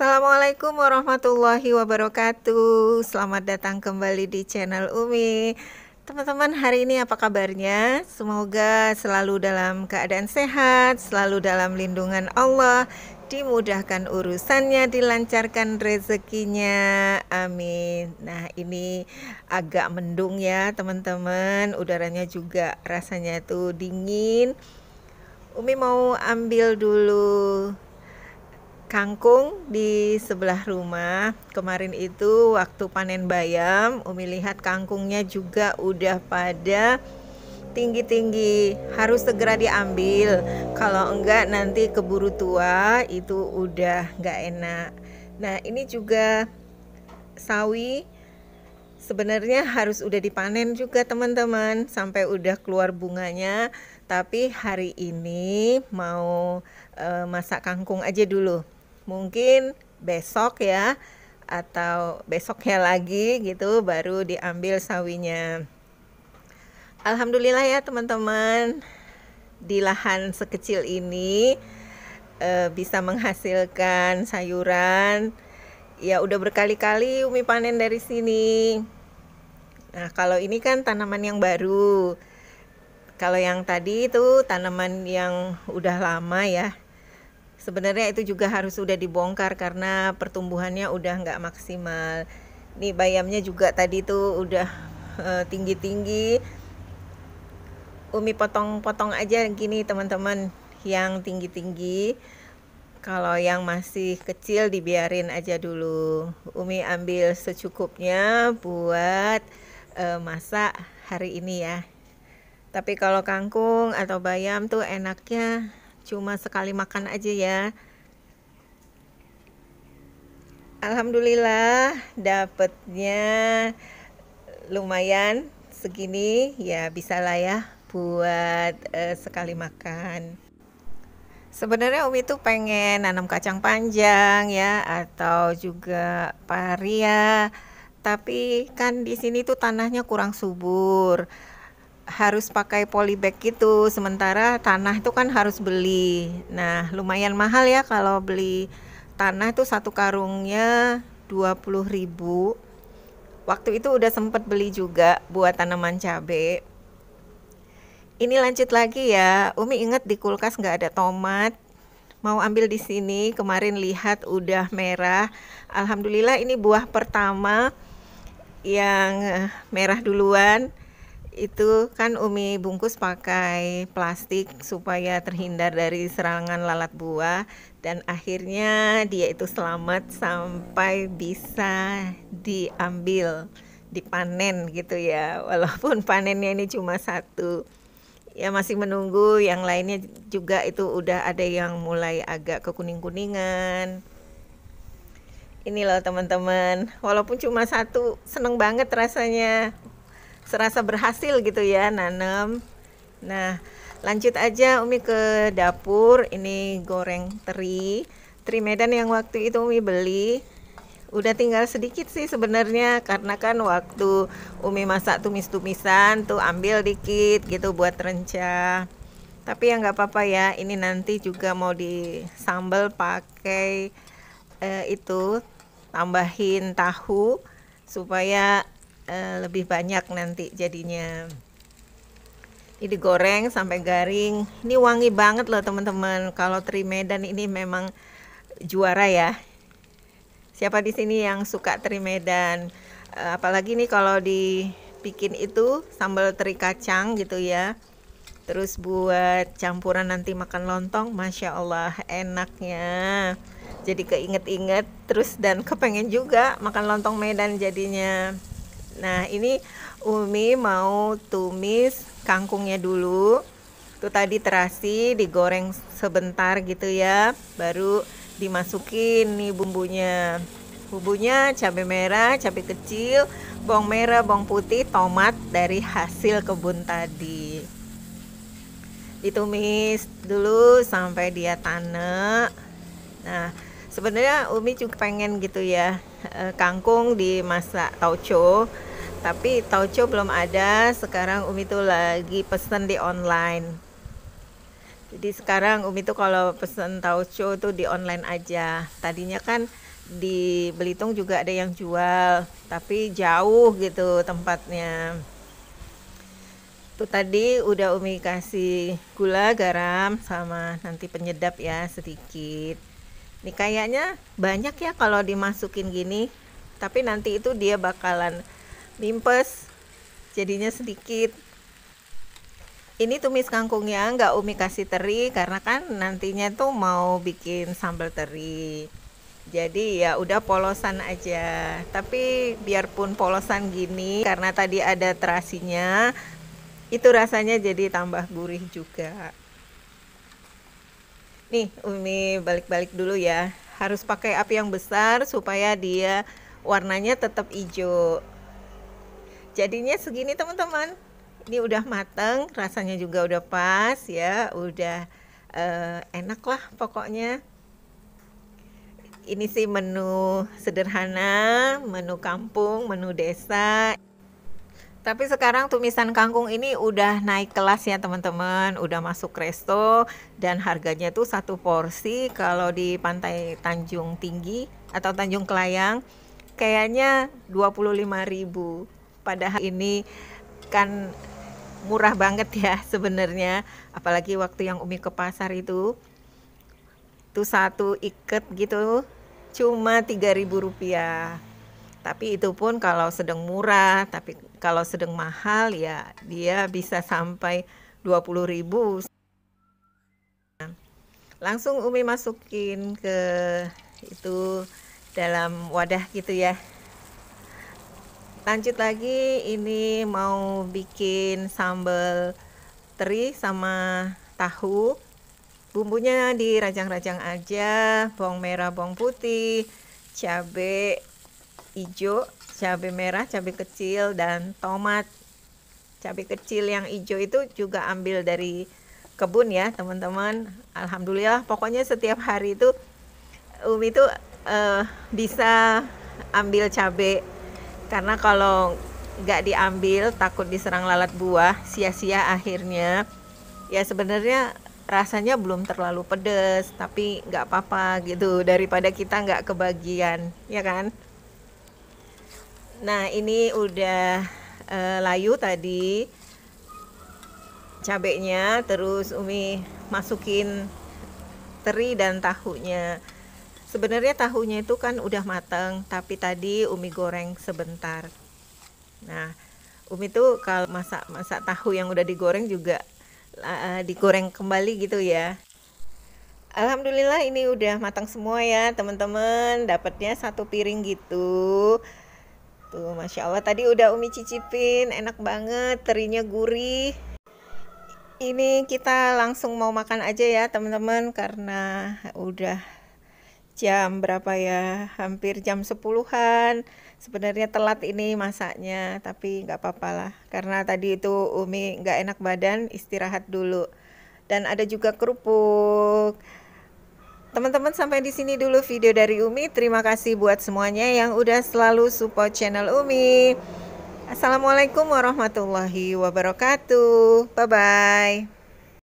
Assalamualaikum warahmatullahi wabarakatuh. Selamat datang kembali di channel Umi. Teman-teman, hari ini apa kabarnya? Semoga selalu dalam keadaan sehat, selalu dalam lindungan Allah, dimudahkan urusannya, dilancarkan rezekinya. Amin. Nah, ini agak mendung ya, teman-teman. Udaranya juga rasanya tuh dingin. Umi mau ambil dulu kangkung di sebelah rumah. Kemarin itu waktu panen bayam, Umi lihat kangkungnya juga udah pada tinggi-tinggi, harus segera diambil. Kalau enggak nanti keburu tua, itu udah enggak enak. Nah, ini juga sawi sebenarnya harus udah dipanen juga teman-teman, sampai udah keluar bunganya. Tapi hari ini mau masak kangkung aja dulu. Mungkin besok ya, atau besoknya lagi gitu baru diambil sawinya. Alhamdulillah ya teman-teman, di lahan sekecil ini bisa menghasilkan sayuran. Ya udah berkali-kali Umi panen dari sini. Nah, kalau ini kan tanaman yang baru. Kalau yang tadi itu tanaman yang udah lama ya. Sebenarnya itu juga harus sudah dibongkar karena pertumbuhannya udah nggak maksimal. Nih bayamnya juga tadi tuh udah tinggi-tinggi. Umi potong-potong aja gini teman-teman, yang tinggi-tinggi. Kalau yang masih kecil dibiarin aja dulu. Umi ambil secukupnya buat masak hari ini ya. Tapi kalau kangkung atau bayam tuh enaknya cuma sekali makan aja ya. Alhamdulillah dapetnya lumayan segini ya, bisalah ya buat sekali makan. Sebenarnya Umi tuh pengen nanam kacang panjang ya, atau juga paria. Tapi kan di sini tuh tanahnya kurang subur, harus pakai polybag gitu. Sementara tanah itu kan harus beli. Nah, lumayan mahal ya kalau beli tanah itu satu karungnya 20.000. Waktu itu udah sempet beli juga buat tanaman cabai. Ini lanjut lagi ya. Umi inget di kulkas nggak ada tomat. Mau ambil di sini, kemarin lihat udah merah. Alhamdulillah ini buah pertama yang merah duluan. Itu kan Umi bungkus pakai plastik supaya terhindar dari serangan lalat buah, dan akhirnya dia itu selamat sampai bisa diambil, dipanen gitu ya. Walaupun panennya ini cuma satu. Ya masih menunggu yang lainnya juga, itu udah ada yang mulai agak kekuning-kuningan. Ini loh teman-teman, walaupun cuma satu, seneng banget rasanya. Serasa berhasil gitu ya nanam. Nah, lanjut aja Umi ke dapur. Ini goreng teri Medan yang waktu itu Umi beli. Udah tinggal sedikit sih sebenarnya, karena kan waktu Umi masak tumis-tumisan tuh ambil dikit gitu buat rencah. Tapi ya nggak apa-apa ya, ini nanti juga mau disambal pakai itu, tambahin tahu supaya lebih banyak nanti jadinya. Ini digoreng sampai garing. Ini wangi banget loh teman-teman. Kalau teri Medan ini memang juara ya. Siapa di sini yang suka teri Medan? Apalagi nih kalau dibikin itu sambal teri kacang gitu ya. Terus buat campuran nanti makan lontong, Masya Allah enaknya. Jadi keinget-inget terus, dan kepengen juga makan lontong Medan jadinya. Nah, ini Umi mau tumis kangkungnya dulu. Itu tadi terasi digoreng sebentar gitu ya, baru dimasukin nih bumbunya. Bumbunya cabai merah, cabai kecil, bawang merah, bawang putih, tomat dari hasil kebun tadi. Ditumis dulu sampai dia tanek. Nah, sebenarnya Umi juga pengen gitu ya, kangkung dimasak tauco. Tapi tauco belum ada. Sekarang Umi tuh lagi pesen di online. Jadi sekarang Umi tuh kalau pesen tauco tuh di online aja. Tadinya kan di Belitung juga ada yang jual, tapi jauh gitu tempatnya. Tuh tadi udah Umi kasih gula, garam, sama nanti penyedap ya sedikit. Ini kayaknya banyak ya kalau dimasukin gini, tapi nanti itu dia bakalan mimpes, jadinya sedikit. Ini tumis kangkungnya nggak Umi kasih teri karena kan nantinya tuh mau bikin sambal teri. Jadi ya udah polosan aja. Tapi biarpun polosan gini karena tadi ada terasinya, itu rasanya jadi tambah gurih juga. Nih, Umi balik-balik dulu ya. Harus pakai api yang besar supaya dia warnanya tetap hijau. Jadinya segini teman-teman. Ini udah mateng, rasanya juga udah pas ya, udah enak lah pokoknya. Ini sih menu sederhana, menu kampung, menu desa. Tapi sekarang tumisan kangkung ini udah naik kelas ya teman-teman, udah masuk resto dan harganya tuh satu porsi kalau di Pantai Tanjung Tinggi atau Tanjung Kelayang kayaknya 25.000. Padahal ini kan murah banget ya sebenarnya, apalagi waktu yang Umi ke pasar itu tuh satu iket gitu cuma 3.000 rupiah. Tapi itu pun kalau sedang murah, tapi kalau sedang mahal ya dia bisa sampai 20.000. Langsung Umi masukin ke itu dalam wadah gitu ya. Lanjut lagi, ini mau bikin sambal teri sama tahu. Bumbunya dirajang-rajang aja, bawang merah, bawang putih, cabai hijau, cabai merah, cabai kecil, dan tomat. Cabai kecil yang hijau itu juga ambil dari kebun ya teman-teman. Alhamdulillah, pokoknya setiap hari itu Umi itu bisa ambil cabai, karena kalau nggak diambil takut diserang lalat buah, sia-sia akhirnya. Ya sebenarnya rasanya belum terlalu pedes, tapi nggak apa-apa gitu, daripada kita nggak kebagian, ya kan? Nah ini udah layu tadi cabenya, terus Umi masukin teri dan tahunya. Sebenarnya tahunya itu kan udah matang, tapi tadi Umi goreng sebentar. Nah Umi tuh kalau masak tahu yang udah digoreng juga digoreng kembali gitu ya. Alhamdulillah ini udah matang semua ya teman-teman, dapatnya satu piring gitu. Tuh Masya Allah, tadi udah Umi cicipin, enak banget, terinya gurih. Ini kita langsung mau makan aja ya teman-teman, karena udah jam berapa ya, hampir jam 10-an. Sebenarnya telat ini masaknya, tapi nggak apa-apa lah, karena tadi itu Umi nggak enak badan, istirahat dulu. Dan ada juga kerupuk. Teman-teman, sampai di sini dulu video dari Umi. Terima kasih buat semuanya yang udah selalu support channel Umi. Assalamualaikum warahmatullahi wabarakatuh. Bye bye.